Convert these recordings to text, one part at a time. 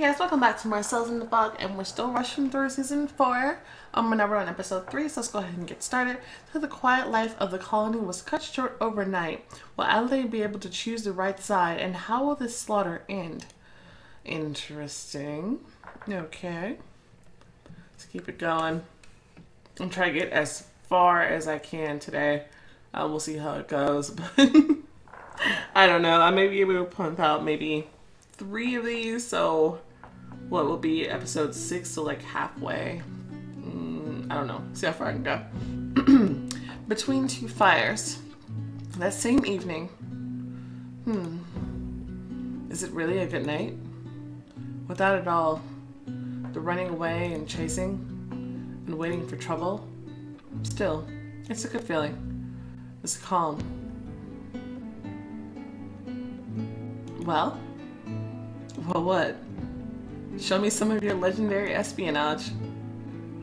guys, welcome back to more Cells in the Fog, and we're still rushing through season 4. Now we're on episode 3, so let's go ahead and get started. So the quiet life of the colony was cut short overnight. Will Adelaide be able to choose the right side, and how will this slaughter end? Interesting. Okay. Let's keep it going. I'm trying to get as far as I can today. We'll see how it goes, but I don't know. I may be able to pump out maybe 3 of these, so what will be episode 6, so like halfway. I don't know. See how far I can go. Between two fires. That same evening. Is it really a good night? Without it all, the running away and chasing and waiting for trouble. Still, it's a good feeling. It's calm. Well, what? Show me some of your legendary espionage.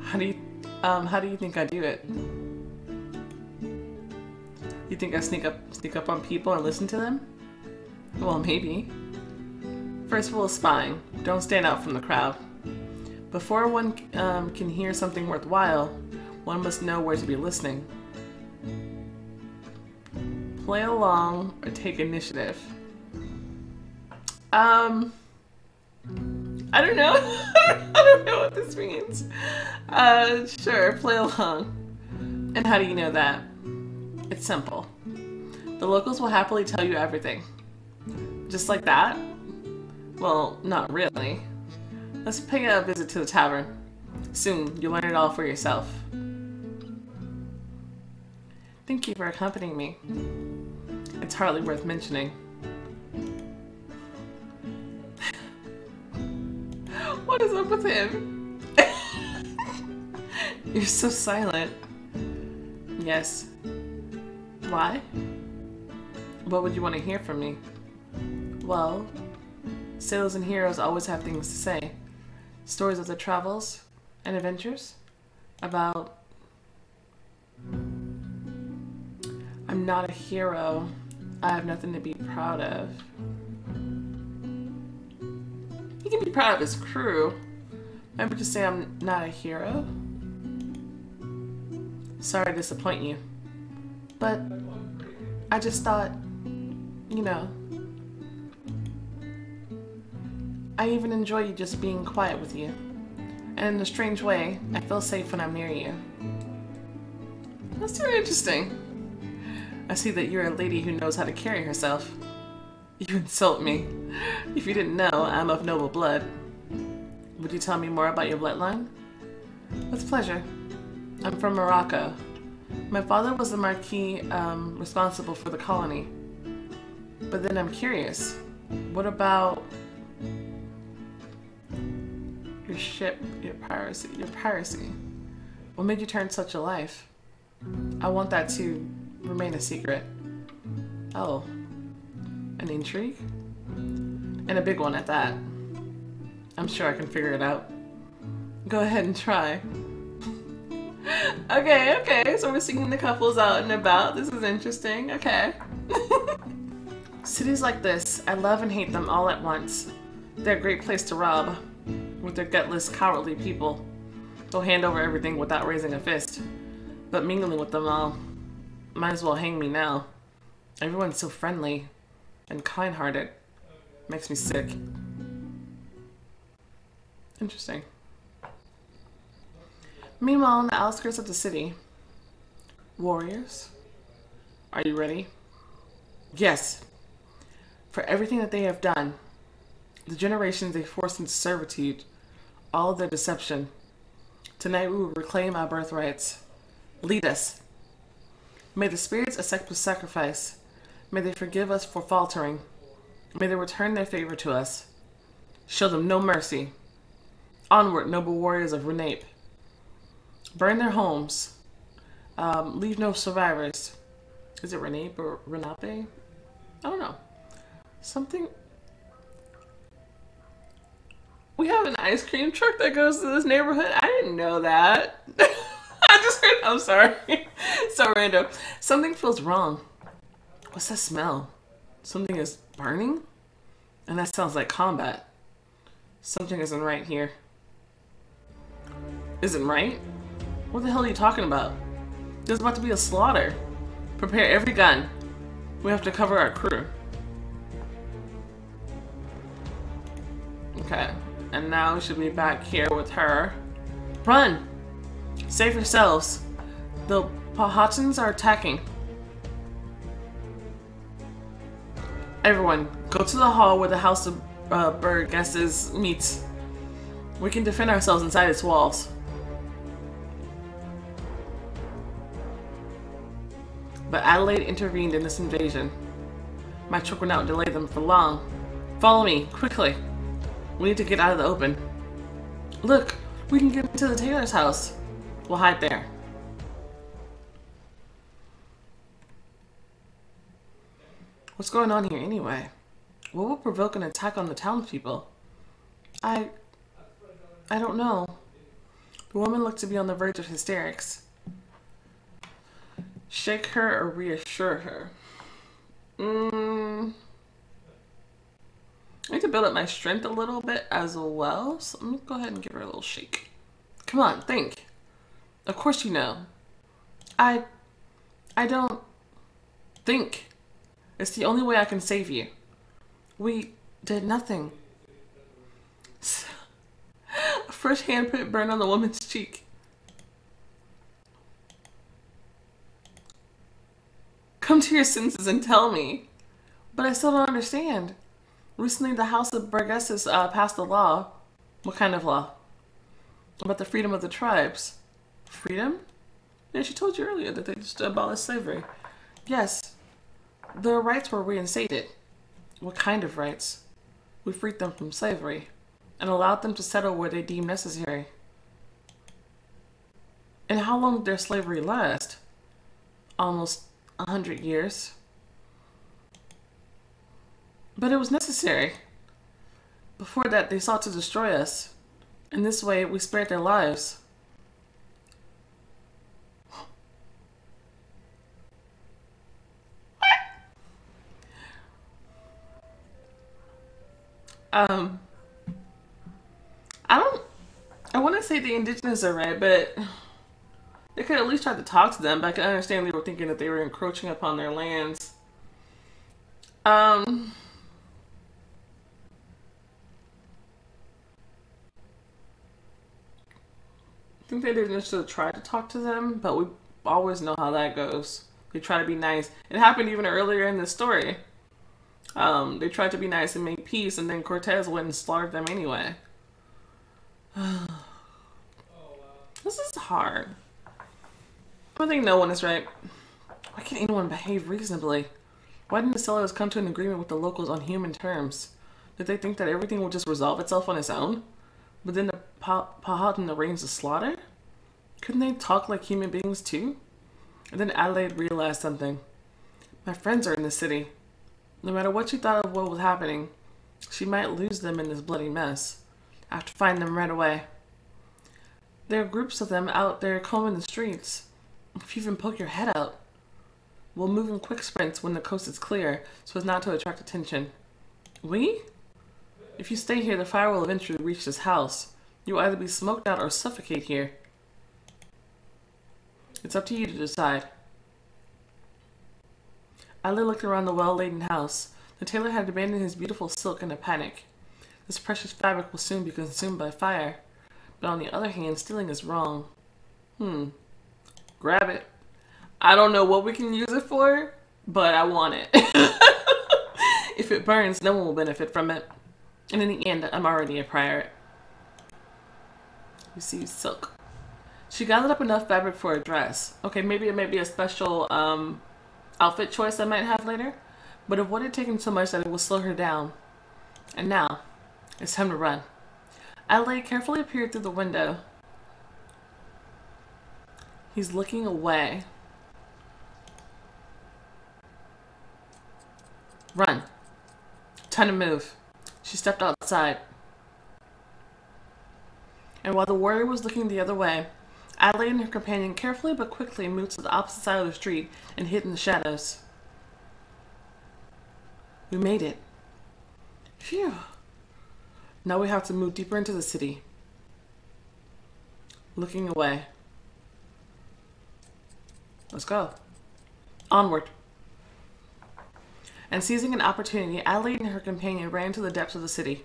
How do you think I do it? You think I sneak up on people and listen to them? Well, maybe. First rule of spying: don't stand out from the crowd. Before one can hear something worthwhile, one must know where to be listening. Play along or take initiative. I don't know. I don't know what this means. Sure, play along. And how do you know that? It's simple. The locals will happily tell you everything. Just like that? Well, not really. Let's pay a visit to the tavern. Soon, you'll learn it all for yourself. Thank you for accompanying me. It's hardly worth mentioning. What is up with him? You're so silent. Yes. Why? What would you want to hear from me? Well, sailors and heroes always have things to say. Stories of their travels and adventures. About... I'm not a hero. I have nothing to be proud of. He can be proud of his crew. Maybe just say I'm not a hero. Sorry to disappoint you. But I just thought, you know, I even enjoy you just being quiet with you. And in a strange way, I feel safe when I'm near you. That's very interesting. I see that you're a lady who knows how to carry herself. You insult me. If you didn't know, I'm of noble blood. Would you tell me more about your bloodline? With pleasure. I'm from Morocco. My father was the Marquis responsible for the colony. But then I'm curious. What about your ship, your piracy? What made you turn such a life? I want that to remain a secret. Oh. An intrigue? And a big one at that. I'm sure I can figure it out. Go ahead and try. Okay, so we're seeing the couples out and about. This is interesting, okay. Cities like this, I love and hate them all at once. They're a great place to rob. With their gutless, cowardly people. They'll hand over everything without raising a fist. But mingling with them all, might as well hang me now. Everyone's so friendly and kind-hearted. Makes me sick. Interesting. Meanwhile, on the outskirts of the city. Warriors? Are you ready? Yes. For everything that they have done, the generations they forced into servitude, all of their deception. Tonight we will reclaim our birthrights. Lead us. May the spirits accept the sacrifice. May they forgive us for faltering. May they return their favor to us. Show them no mercy. Onward, noble warriors of Renape. Burn their homes. Leave no survivors. Is it Renape or Renape? I don't know. Something... We have an ice cream truck that goes to this neighborhood? I didn't know that. I just heard... I'm sorry. So random. Something feels wrong. What's that smell? Something is burning? And that sounds like combat. Something isn't right here. Isn't right? What the hell are you talking about? There's about to be a slaughter. Prepare every gun. We have to cover our crew. Okay. And now we should be back here with her. Run! Save yourselves. The Powhatans are attacking. Everyone, go to the hall where the House of Bird guesses meets. We can defend ourselves inside its walls. But Adelaide intervened in this invasion. My trick will not delay them for long. Follow me, quickly. We need to get out of the open. Look, we can get into the tailor's house. We'll hide there. What's going on here anyway? What will provoke an attack on the townspeople? I don't know. The woman looked to be on the verge of hysterics. Shake her or reassure her? I need to build up my strength a little bit as well, so I'm gonna go ahead and give her a little shake. Come on, think. Of course you know. I don't think. It's the only way I can save you. We did nothing. A fresh handprint burned on the woman's cheek. Come to your senses and tell me. But I still don't understand. Recently, the House of Burgesses passed a law. What kind of law? About the freedom of the tribes. Freedom? Yeah, she told you earlier that they just abolished slavery. Yes. Their rights were reinstated. What kind of rights? We freed them from slavery and allowed them to settle where they deemed necessary. And how long did their slavery last? Almost 100 years. But it was necessary. Before that, they sought to destroy us. In this way, we spared their lives. I want to say the indigenous are right, but they could at least try to talk to them, but I can understand they were thinking that they were encroaching upon their lands. I think they didn't just try to talk to them, but we always know how that goes. They try to be nice. It happened even earlier in the story. They tried to be nice and make peace, and then Cortez went and slaughtered them anyway. This is hard. I think no one is right. Why can't anyone behave reasonably? Why didn't the settlers come to an agreement with the locals on human terms? Did they think that everything would just resolve itself on its own? But then the Powhatan arranged the slaughter? Couldn't they talk like human beings too? And then Adelaide realized something. My friends are in the city. No matter what she thought of what was happening, she might lose them in this bloody mess. I have to find them right away. There are groups of them out there combing the streets. If you even poke your head out. We'll move in quick sprints when the coast is clear, so as not to attract attention. We? If you stay here, the fire will eventually reach this house. You'll either be smoked out or suffocate here. It's up to you to decide. Ali looked around the well-laden house. The tailor had abandoned his beautiful silk in a panic. This precious fabric will soon be consumed by fire. But on the other hand, stealing is wrong. Grab it. I don't know what we can use it for, but I want it. If it burns, no one will benefit from it. And in the end, I'm already a pirate. You see, silk. She gathered up enough fabric for a dress. Okay, maybe it may be a special outfit choice I might have later. But it would have taken so much that it will slow her down. And now, it's time to run. Adelaide carefully appeared through the window. He's looking away. Run. Time to move. She stepped outside. And while the warrior was looking the other way, Adelaide and her companion carefully but quickly moved to the opposite side of the street and hid in the shadows. We made it. Phew. Now we have to move deeper into the city. Looking away. Let's go. Onward. And seizing an opportunity, Adelaide and her companion ran to the depths of the city.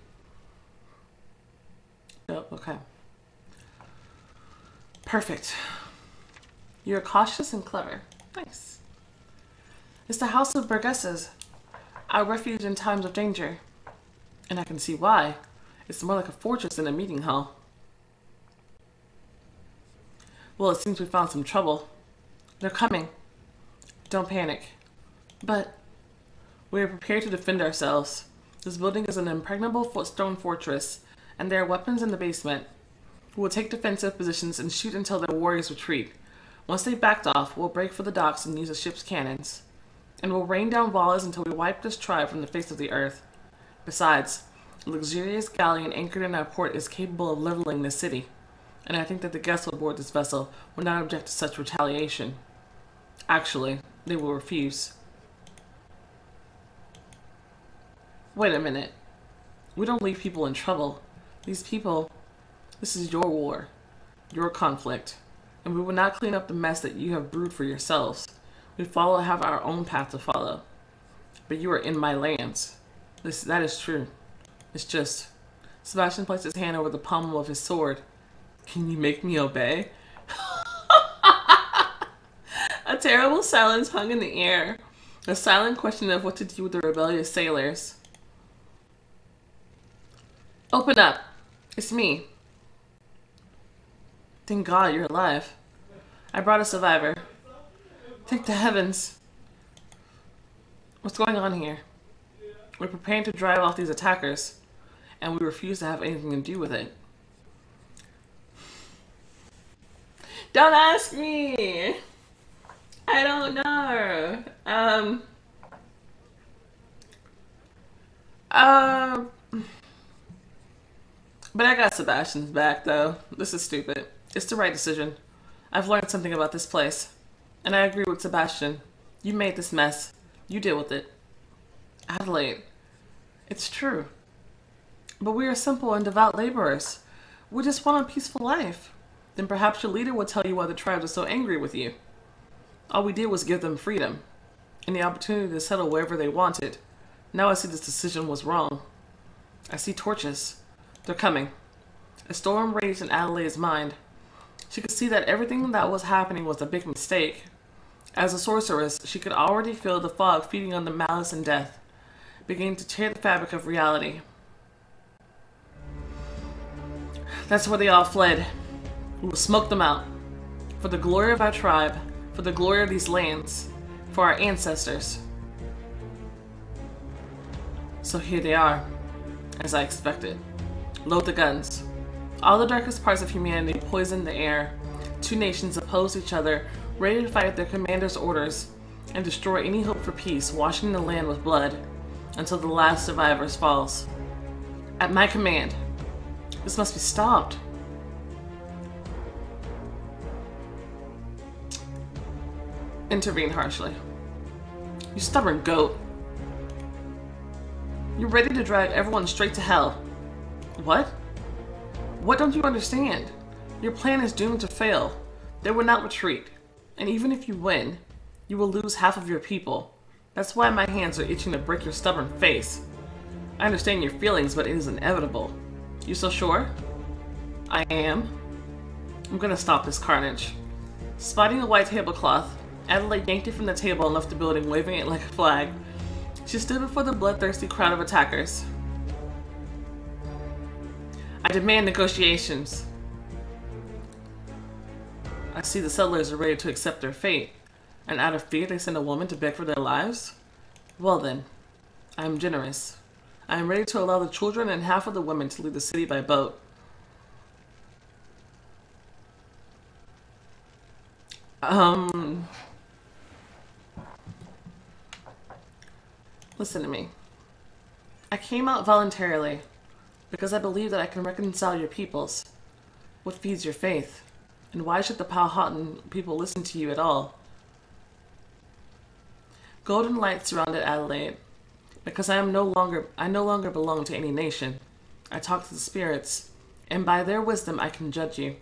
Oh, okay. Perfect. You're cautious and clever. Nice. It's the House of Burgesses, our refuge in times of danger. And I can see why. It's more like a fortress than a meeting hall. Well, it seems we found some trouble. They're coming. Don't panic. But we are prepared to defend ourselves. This building is an impregnable stone fortress, and there are weapons in the basement. We will take defensive positions and shoot until their warriors retreat. Once they backed off, we'll break for the docks and use the ship's cannons. And we'll rain down volleys until we wipe this tribe from the face of the earth. Besides, a luxurious galleon anchored in our port is capable of leveling this city. And I think that the guests aboard this vessel will not object to such retaliation. Actually, they will refuse. Wait a minute. We don't leave people in trouble. These people, this is your war, your conflict, and we will not clean up the mess that you have brewed for yourselves. We have our own path to follow. But you are in my lands. That is true. It's just, Sebastian placed his hand over the pommel of his sword. Can you make me obey? A terrible silence hung in the air. A silent question of what to do with the rebellious sailors. Open up. It's me. Thank God you're alive. I brought a survivor. Thank the heavens. What's going on here? We're preparing to drive off these attackers, and we refuse to have anything to do with it. Don't ask me! I don't know. But I got Sebastian's back, though. This is stupid. It's the right decision. I've learned something about this place. And I agree with Sebastian. You made this mess. You deal with it. Adelaide. It's true. But we are simple and devout laborers. We just want a peaceful life. Then perhaps your leader will tell you why the tribes are so angry with you. All we did was give them freedom. And the opportunity to settle wherever they wanted. Now I see this decision was wrong. I see torches. They're coming. A storm raged in Adelaide's mind. She could see that everything that was happening was a big mistake. As a sorceress, she could already feel the fog feeding on the malice and death, beginning to tear the fabric of reality. That's where they all fled. We will smoke them out. For the glory of our tribe, for the glory of these lands, for our ancestors. So here they are, as I expected. Load the guns. All the darkest parts of humanity poisoned the air. Two nations opposed each other, ready to fight their commander's orders and destroy any hope for peace, washing the land with blood until the last survivor falls. At my command, this must be stopped. Intervene harshly. You stubborn goat. You're ready to drag everyone straight to hell. What? What don't you understand? Your plan is doomed to fail. They will not retreat. And even if you win, you will lose half of your people. That's why my hands are itching to break your stubborn face. I understand your feelings, but it is inevitable. You so sure? I am. I'm gonna stop this carnage. Spotting a white tablecloth, Adelaide yanked it from the table and left the building, waving it like a flag. She stood before the bloodthirsty crowd of attackers. I demand negotiations. I see the settlers are ready to accept their fate, and out of fear they send a woman to beg for their lives? Well then, I am generous. I am ready to allow the children and half of the women to leave the city by boat. Listen to me. I came out voluntarily because I believe that I can reconcile your peoples. What feeds your faith? And why should the Powhatan people listen to you at all? Golden light surrounded Adelaide, because I no longer belong to any nation. I talk to the spirits, and by their wisdom I can judge you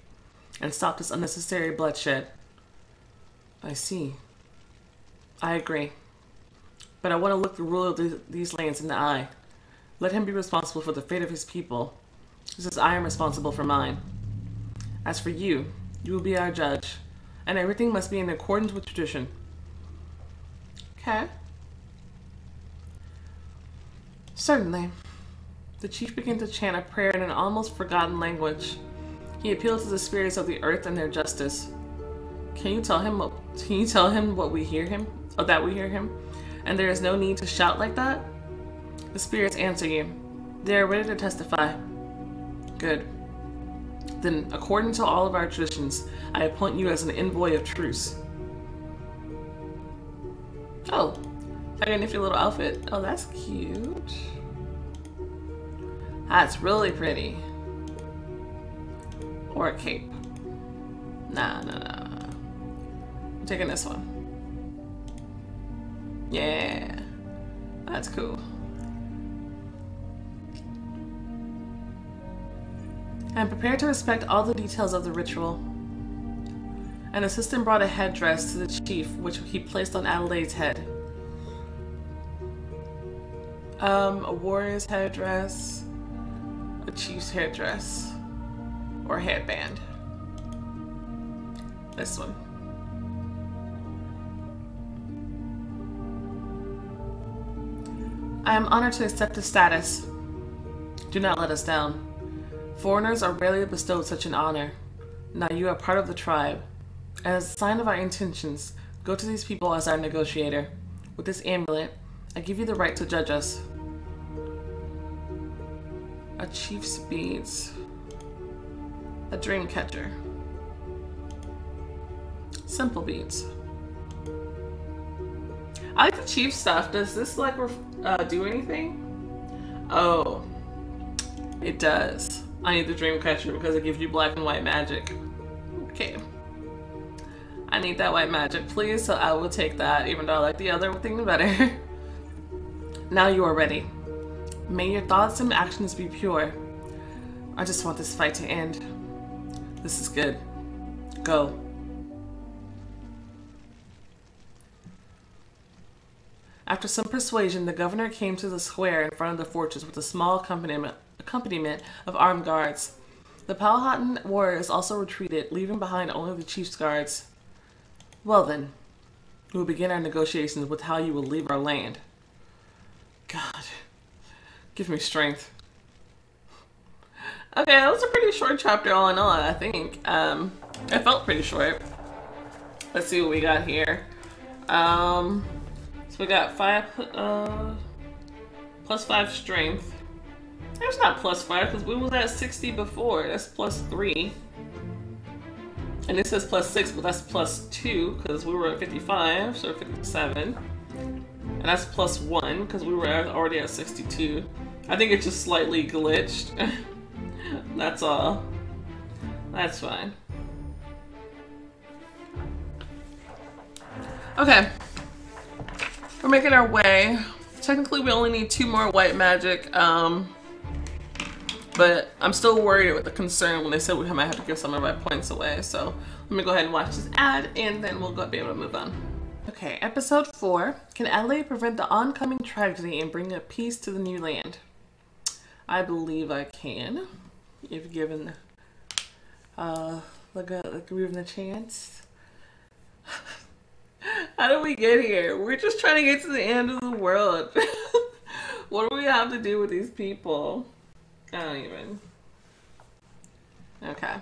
and stop this unnecessary bloodshed. I see. I agree. But I want to look the ruler of these lands in the eye. Let him be responsible for the fate of his people, just as I am responsible for mine. As for you, you will be our judge, and everything must be in accordance with tradition. Okay. Certainly. The chief began to chant a prayer in an almost forgotten language. He appealed to the spirits of the earth and their justice. Can you tell him what we hear him? Or that we hear him? And there is no need to shout like that? The spirits answer you. They are ready to testify. Good. Then, according to all of our traditions, I appoint you as an envoy of truce. Oh, I got a nifty little outfit. Oh, that's cute. That's really pretty. Or a cape. Nah. I'm taking this one. Yeah, that's cool. I'm prepared to respect all the details of the ritual. An assistant brought a headdress to the chief, which he placed on Adelaide's head. A warrior's headdress, a chief's headdress, or headband. This one. I am honored to accept this status. Do not let us down. Foreigners are rarely bestowed such an honor. Now you are part of the tribe. As a sign of our intentions, go to these people as our negotiator. With this amulet, I give you the right to judge us. A chief's beads. A dream catcher. Simple beads. I like the chief stuff. Does this like do anything? Oh, it does. I need the dream catcher because it gives you black and white magic. Okay. I need that white magic, please, so I will take that, even though I like the other thing better. Now you are ready. May your thoughts and actions be pure. I just want this fight to end. This is good. Go. After some persuasion, the governor came to the square in front of the fortress with a small accompaniment of armed guards. The Powhatan warriors also retreated, leaving behind only the chief's guards. Well then, we will begin our negotiations with how you will leave our land. God, give me strength. Okay, that was a pretty short chapter all in all, I think. It felt pretty short. Let's see what we got here. So we got plus 5 strength. That's not plus 5 because we was at 60 before. That's plus 3. And it says plus 6, but that's plus 2 because we were at 55, so 57. And that's plus 1 because we were already at 62. I think it just slightly glitched. That's all. That's fine. Okay. We're making our way. Technically, we only need 2 more white magic. But I'm still worried with the concern when they said we might have to give some of my points away. So let me go ahead and watch this ad and then we'll be able to move on. Okay, episode 4. Can Adelaide prevent the oncoming tragedy and bring a peace to the new land? I believe I can. If given given the chance. How did we get here? We're just trying to get to the end of the world. What do we have to do with these people? I don't even. Okay.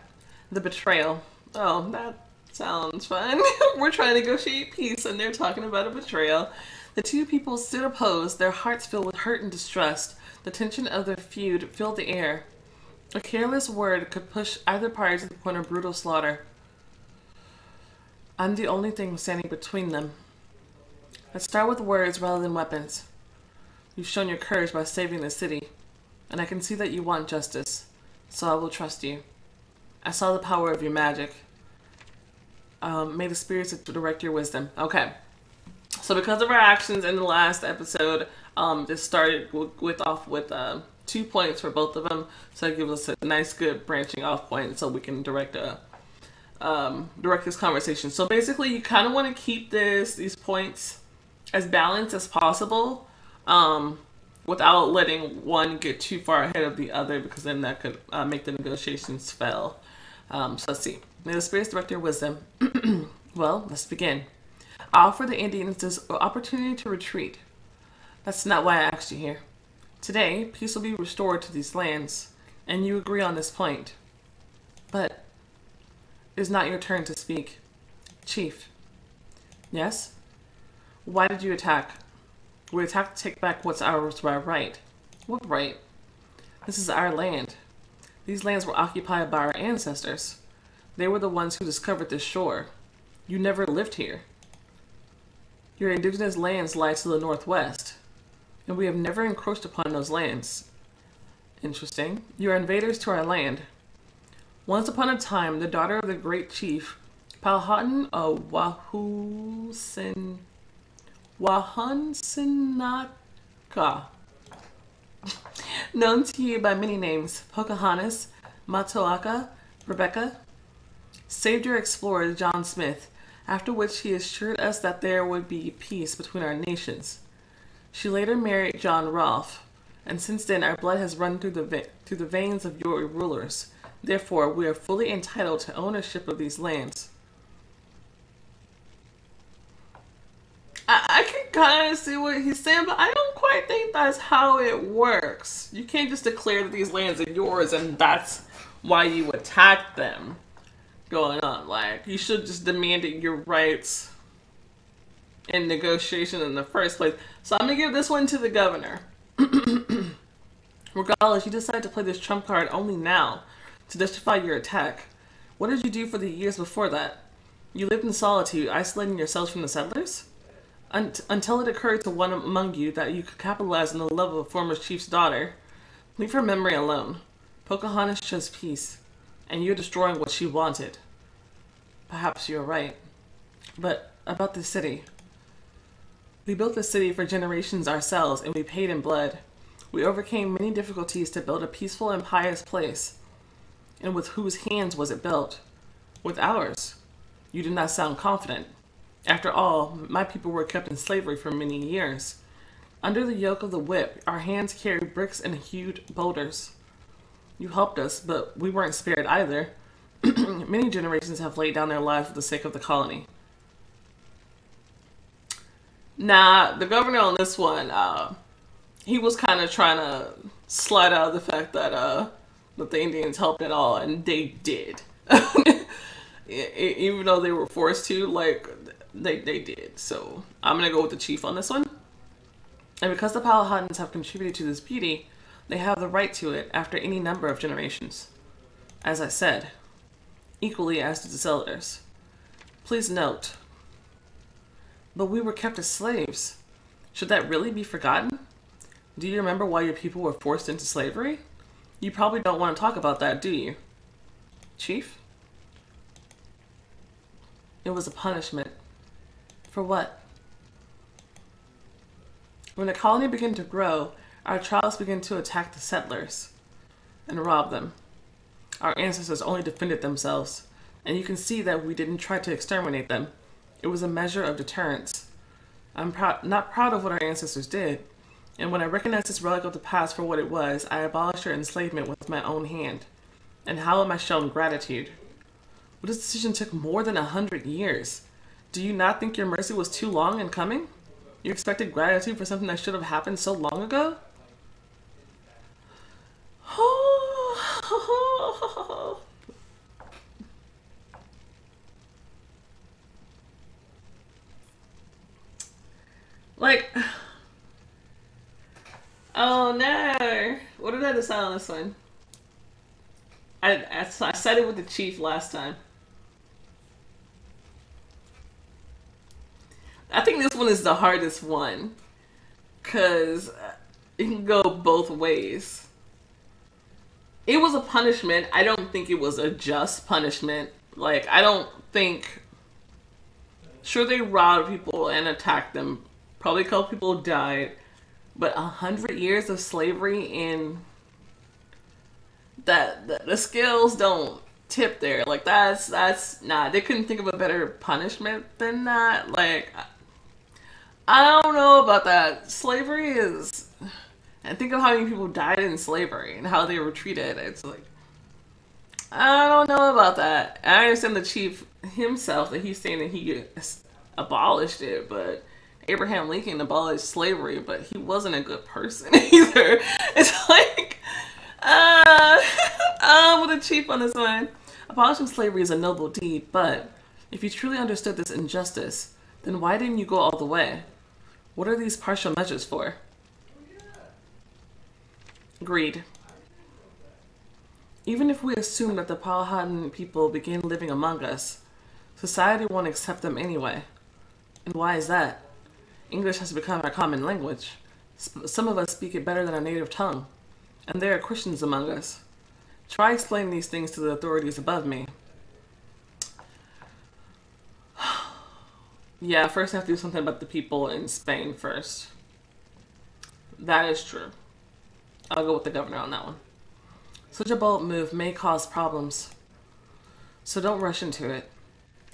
The betrayal. Oh, that sounds fun. We're trying to negotiate peace and they're talking about a betrayal. The two people stood opposed, their hearts filled with hurt and distrust. The tension of their feud filled the air. A careless word could push either party to the point of brutal slaughter. I'm the only thing standing between them. Let's start with words rather than weapons. You've shown your courage by saving the city, and I can see that you want justice, so I will trust you. I saw the power of your magic. May the spirits direct your wisdom. Okay. So because of our actions in the last episode, this started off with 2 points for both of them, so it gives us a nice, good branching off point, so we can direct this conversation. So basically, you kind of want to keep these points as balanced as possible, without letting one get too far ahead of the other, because then that could make the negotiations fail. So let's see. May the spirits direct your wisdom. Well, let's begin. I offer the Indians this opportunity to retreat. That's not why I asked you here. Today, peace will be restored to these lands, and you agree on this point. But it is not your turn to speak. Chief. Yes? Why did you attack? We attacked to take back what's ours by right. What right? This is our land. These lands were occupied by our ancestors. They were the ones who discovered this shore. You never lived here. Your indigenous lands lie to the northwest, and we have never encroached upon those lands. Interesting. You are invaders to our land. Once upon a time, the daughter of the great chief, Powhatan of Wahansinaka, known to you by many names, Pocahontas, Matoaka, Rebecca, saved your explorer John Smith, after which he assured us that there would be peace between our nations. She later married John Rolfe, and since then our blood has run through the veins of your rulers. Therefore, we are fully entitled to ownership of these lands. I can kind of see what he's saying, but I don't quite think that's how it works. You can't just declare that these lands are yours and that's why you attack them. Going on, like, you should just demanded your rights in negotiation in the first place. So I'm gonna give this one to the governor. Regardless, you decided to play this trump card only now to justify your attack. What did you do for the years before that? You lived in solitude, isolating yourselves from the settlers? Until it occurred to one among you that you could capitalize on the love of a former chief's daughter. Leave her memory alone. Pocahontas chose peace, and you're destroying what she wanted. Perhaps you're right. But about the city. We built the city for generations ourselves, and we paid in blood. We overcame many difficulties to build a peaceful and pious place. And with whose hands was it built? With ours. You do not sound confident. After all, my people were kept in slavery for many years. Under the yoke of the whip, our hands carried bricks and hewed boulders. You helped us, but we weren't spared either. Many generations have laid down their lives for the sake of the colony. Nah, the governor on this one, he was kind of trying to slide out of the fact that that the Indians helped at all, and they did. Even though they were forced to, like, they did. So I'm gonna go with the chief on this one. And because the Powhatans have contributed to this beauty, they have the right to it after any number of generations. As I said, equally as do the settlers. Please note, but we were kept as slaves. Should that really be forgotten? Do you remember why your people were forced into slavery? You probably don't want to talk about that, do you? Chief? It was a punishment. For what? When the colony began to grow, our tribes began to attack the settlers and rob them. Our ancestors only defended themselves, and you can see that we didn't try to exterminate them. It was a measure of deterrence. I'm not proud of what our ancestors did, and when I recognize this relic of the past for what it was, I abolished your enslavement with my own hand. And how am I shown gratitude? Well, this decision took more than 100 years. Do you not think your mercy was too long in coming? You expected gratitude for something that should have happened so long ago? Like, oh no. What did I decide on this one? I said it with the chief last time. I think this one is the hardest one, because it can go both ways. It was a punishment. I don't think it was a just punishment. Like, I don't think... Sure, they robbed people and attacked them. Probably a couple people died. But 100 years of slavery in that the scales don't tip there. Like that's nah. They couldn't think of a better punishment than that. Like I don't know about that. Slavery is, and think of how many people died in slavery and how they were treated. It's like I don't know about that. I understand the chief himself that he's saying that he abolished it, but Abraham Lincoln abolished slavery, but he wasn't a good person either. It's like, with a chief on this one. Abolishing slavery is a noble deed, but if you truly understood this injustice, then why didn't you go all the way? What are these partial measures for? Greed. Even if we assume that the Powhatan people begin living among us, society won't accept them anyway. And why is that? English has become our common language. Some of us speak it better than our native tongue. And there are Christians among us. Try explaining these things to the authorities above me. Yeah, first I have to do something about the people in Spain first. That is true. I'll go with the governor on that one. Such a bold move may cause problems. So don't rush into it.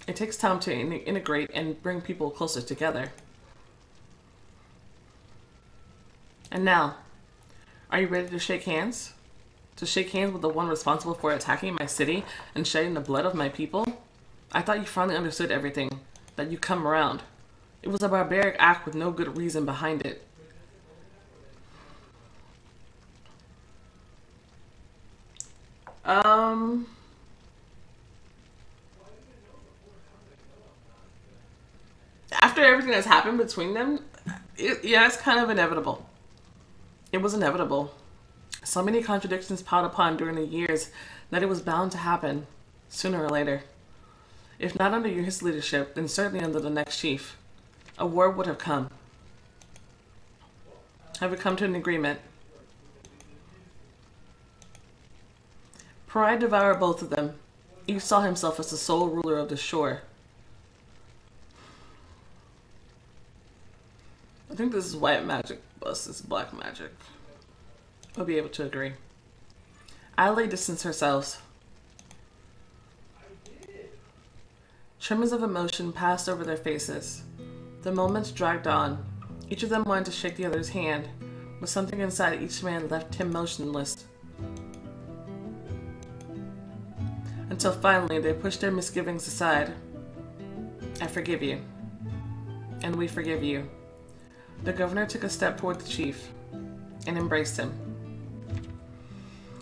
It takes time to integrate and bring people closer together. And now, are you ready to shake hands? To shake hands with the one responsible for attacking my city and shedding the blood of my people? I thought you finally understood everything, that you come around. It was a barbaric act with no good reason behind it. After everything that's happened between them, yeah, it's kind of inevitable. It was inevitable. So many contradictions piled upon during the years that it was bound to happen, sooner or later. If not under his leadership, then certainly under the next chief. A war would have come. Have we come to an agreement? Pride devoured both of them. Each saw himself as the sole ruler of the shore. I think this is white magic versus black magic. We'll be able to agree. Adelaide distanced herself. Tremors of emotion passed over their faces. The moments dragged on. Each of them wanted to shake the other's hand, but something inside each man left him motionless. Until finally they pushed their misgivings aside. I forgive you. And we forgive you. The governor took a step toward the chief and embraced him.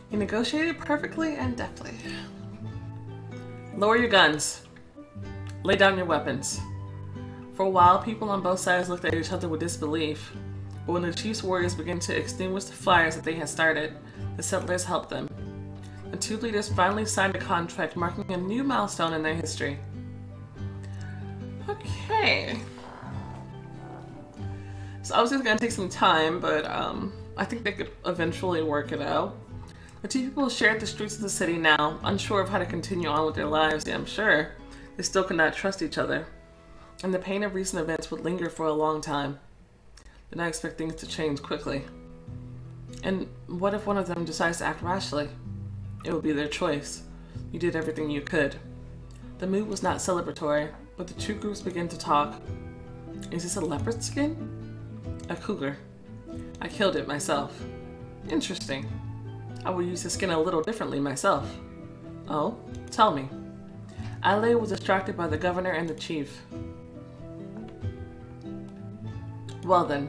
He negotiated perfectly and deftly. Lower your guns. Lay down your weapons. For a while, people on both sides looked at each other with disbelief, but when the chief's warriors began to extinguish the fires that they had started, the settlers helped them. The two leaders finally signed a contract marking a new milestone in their history. Okay. So obviously it's going to take some time, but I think they could eventually work it out. The two people shared the streets of the city now, unsure of how to continue on with their lives. Yeah, I'm sure they still could not trust each other. And the pain of recent events would linger for a long time. Did not expect things to change quickly. And what if one of them decides to act rashly? It would be their choice. You did everything you could. The mood was not celebratory, but the two groups began to talk. Is this a leopard skin? A cougar. I killed it myself. Interesting. I will use the skin a little differently myself. Oh, tell me. Adelaide was distracted by the governor and the chief. Well then,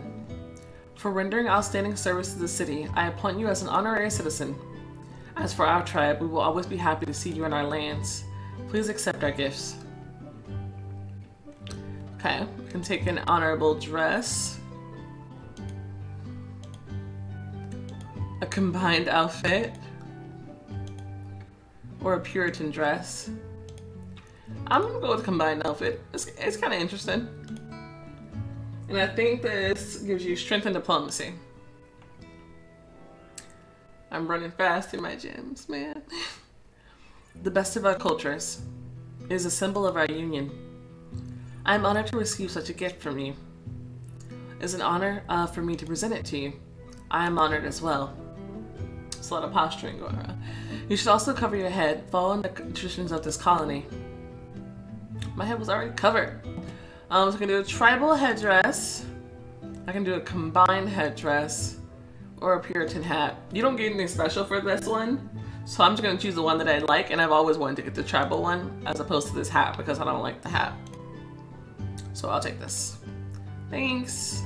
for rendering outstanding service to the city, I appoint you as an honorary citizen. As for our tribe, we will always be happy to see you in our lands. Please accept our gifts. Okay, we can take an honorable dress. A combined outfit. Or a Puritan dress. I'm gonna go with a combined outfit. It's kind of interesting. And I think this gives you strength and diplomacy. I'm running fast in my gems, man. The best of our cultures is a symbol of our union. I am honored to receive such a gift from you. It's an honor for me to present it to you. I am honored as well. There's a lot of posturing going around. You should also cover your head, following the traditions of this colony. My head was already covered. So I can do a tribal headdress. I can do a combined headdress or a Puritan hat. You don't get anything special for this one, so I'm just gonna choose the one that I like, and I've always wanted to get the tribal one as opposed to this hat because I don't like the hat. So I'll take this. Thanks.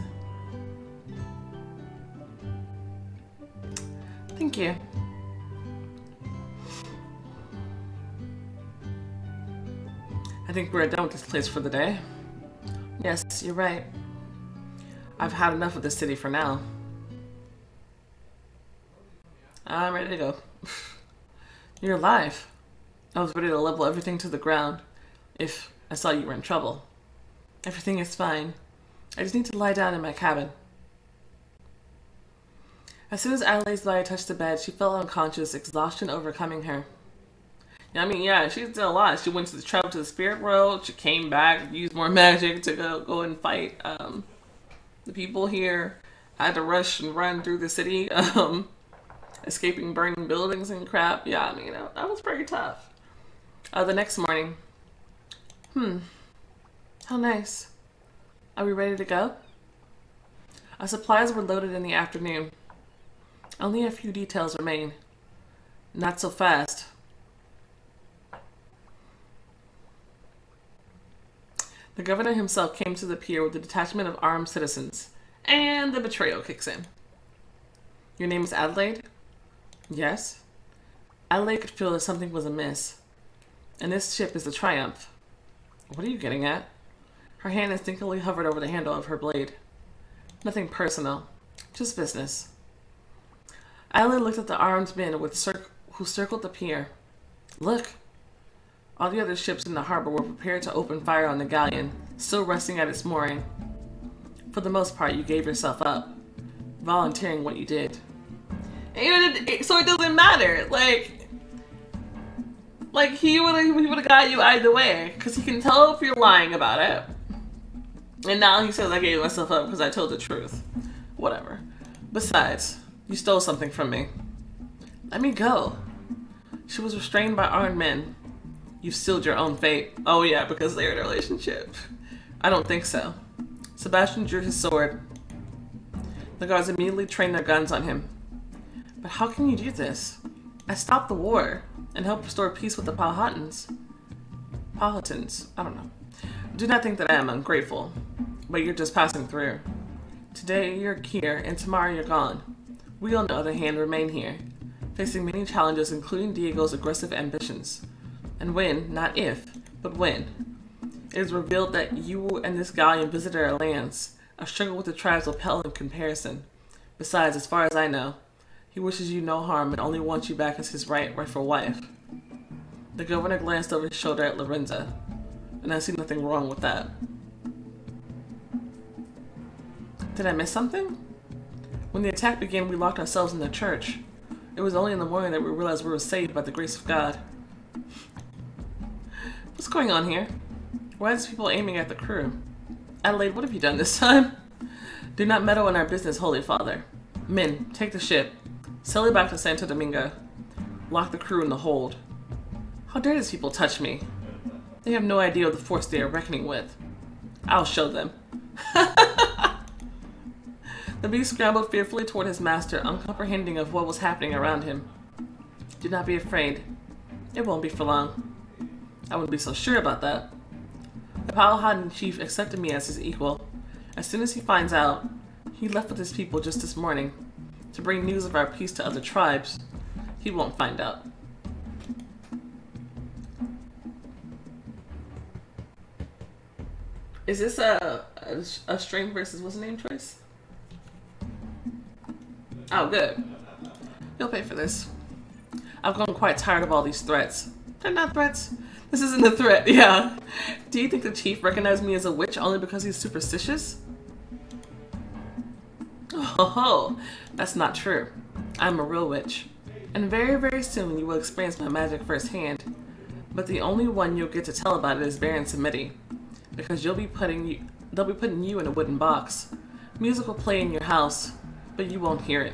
Thank you. I think we're done with this place for the day. Yes, you're right. I've had enough of this city for now. I'm ready to go. You're alive. I was ready to level everything to the ground if I saw you were in trouble. Everything is fine. I just need to lie down in my cabin. As soon as Adelaide's body touched the bed, she fell unconscious, exhaustion overcoming her. I mean, yeah, she did a lot. She went to travel to the spirit world. She came back, used more magic to go and fight the people here. Had to rush and run through the city, escaping burning buildings and crap. Yeah, I mean, that was pretty tough. The next morning. How nice. Are we ready to go? Our supplies were loaded in the afternoon. Only a few details remain. Not so fast. The governor himself came to the pier with a detachment of armed citizens, and the betrayal kicks in. Your name is Adelaide? Yes. Adelaide could feel that something was amiss, and this ship is the Triumph. What are you getting at? Her hand instinctively hovered over the handle of her blade. Nothing personal, just business. Adelaide looked at the armed men who circled the pier. Look! All the other ships in the harbor were prepared to open fire on the galleon, still resting at its mooring. For the most part, you gave yourself up, volunteering what you did. So it doesn't matter. Like he would have got you either way, because he can tell if you're lying about it. And now he says I gave myself up because I told the truth. Whatever. Besides, you stole something from me. Let me go. She was restrained by armed men. You've sealed your own fate. Oh yeah, because they're in a relationship. I don't think so. Sebastian drew his sword. The guards immediately trained their guns on him. But how can you do this? I stopped the war and helped restore peace with the Powhatans. Powhatans? I don't know. Do not think that I am ungrateful, but you're just passing through. Today you're here and tomorrow you're gone. We, on the other hand, remain here, facing many challenges including Diego's aggressive ambitions. And when, not if, but when, it is revealed that you and this galleon visited our lands, our struggle with the tribes will pale in comparison. Besides, as far as I know, he wishes you no harm and only wants you back as his rightful wife. The governor glanced over his shoulder at Lorenza, and I see nothing wrong with that. Did I miss something? When the attack began, we locked ourselves in the church. It was only in the morning that we realized we were saved by the grace of God. What's going on here? Why are these people aiming at the crew? Adelaide, what have you done this time? Do not meddle in our business, Holy Father. Men, take the ship. Sail it back to Santo Domingo. Lock the crew in the hold. How dare these people touch me? They have no idea of the force they are reckoning with. I'll show them. The beast scrambled fearfully toward his master, uncomprehending of what was happening around him. Do not be afraid. It won't be for long. I wouldn't be so sure about that. The Powhatan chief accepted me as his equal. As soon as he finds out, he left with his people just this morning to bring news of our peace to other tribes. He won't find out. Is this a string versus what's the name choice? Oh, good. You'll pay for this. I've grown quite tired of all these threats. They're not threats. This isn't a threat, yeah. Do you think the chief recognized me as a witch only because he's superstitious? Oh, that's not true. I'm a real witch. And very, very soon you will experience my magic firsthand. But the only one you'll get to tell about it is Baron Samedi. Because they'll be putting you in a wooden box. Music will play in your house, but you won't hear it.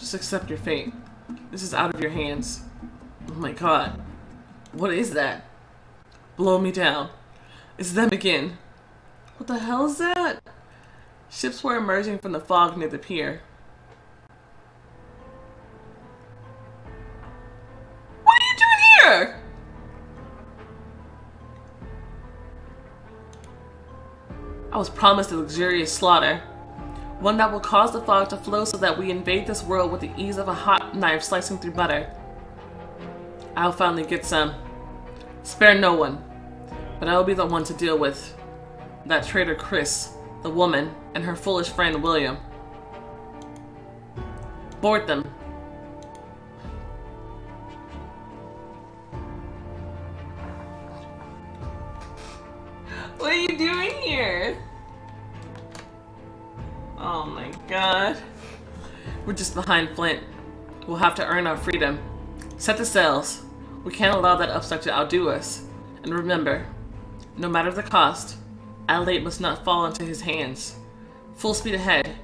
Just accept your fate. This is out of your hands. Oh my god. What is that? Blow me down. It's them again. What the hell is that? Ships were emerging from the fog near the pier. What are you doing here? I was promised a luxurious slaughter. One that will cause the fog to flow so that we invade this world with the ease of a hot knife slicing through butter. I'll finally get some. Spare no one. But I will be the one to deal with that traitor Chris, the woman, and her foolish friend William. Board them. What are you doing here? Oh my god. We're just behind Flint. We'll have to earn our freedom. Set the sails. We can't allow that upstart to outdo us. And remember, no matter the cost, Adelaide must not fall into his hands. Full speed ahead.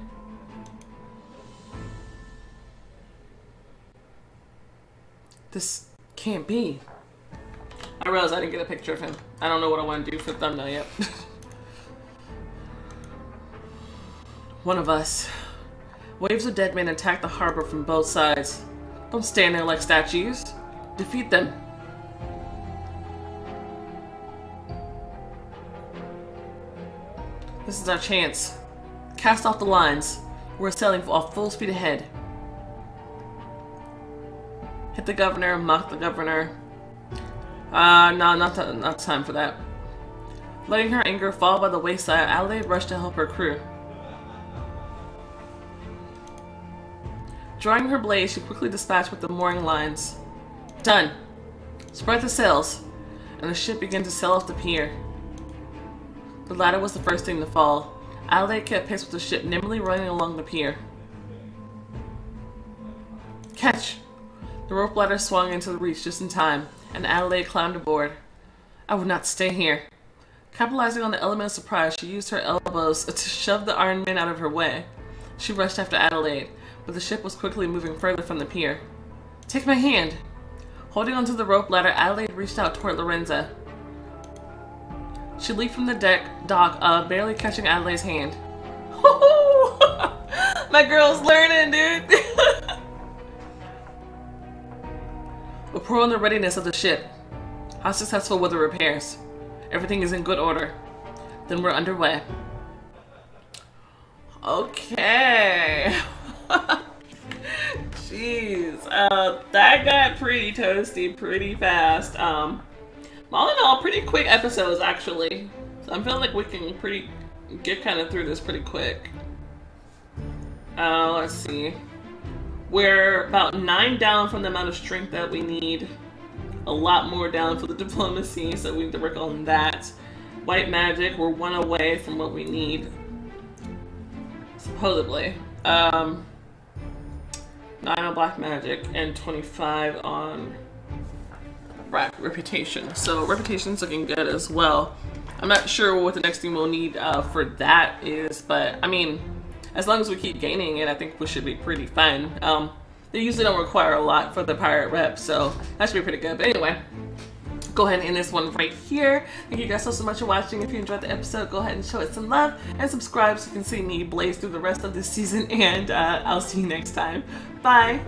This can't be. I realized I didn't get a picture of him. I don't know what I want to do for the thumbnail yet. One of us. Waves of dead men attack the harbor from both sides. Don't stand there like statues. Defeat them. This is our chance. Cast off the lines. We're sailing off full speed ahead. Hit the governor, mock the governor. No, not time for that. Letting her anger fall by the wayside, Adelaide rushed to help her crew. Drawing her blade, she quickly dispatched with the mooring lines. Done. Spread the sails, and the ship began to sail off the pier. The ladder was the first thing to fall. Adelaide kept pace with the ship nimbly running along the pier. Catch! The rope ladder swung into the reach just in time, and Adelaide climbed aboard. I would not stay here. Capitalizing on the element of surprise, she used her elbows to shove the iron men out of her way. She rushed after Adelaide, but the ship was quickly moving further from the pier. Take my hand! Holding onto the rope ladder, Adelaide reached out toward Lorenza. She leaped from the dock, barely catching Adelaide's hand. My girl's learning, dude! Report on the readiness of the ship. How successful were the repairs? Everything is in good order. Then we're underway. Okay. Jeez. That got pretty toasty pretty fast. All in all, pretty quick episodes actually. So I'm feeling like we can get kind of through this pretty quick. Let's see. We're about 9 down from the amount of strength that we need. A lot more down for the diplomacy, so we need to work on that. White magic, we're 1 away from what we need. Supposedly. 9 on black magic and 25 on reputation. So reputation's looking good as well. I'm not sure what the next thing we'll need for that is, but I mean, as long as we keep gaining it, I think we should be pretty fine. They usually don't require a lot for the pirate rep, so that should be pretty good. But anyway, go ahead and end this one right here. Thank you guys so much for watching. If you enjoyed the episode, go ahead and show it some love and subscribe so you can see me blaze through the rest of this season, and I'll see you next time. Bye!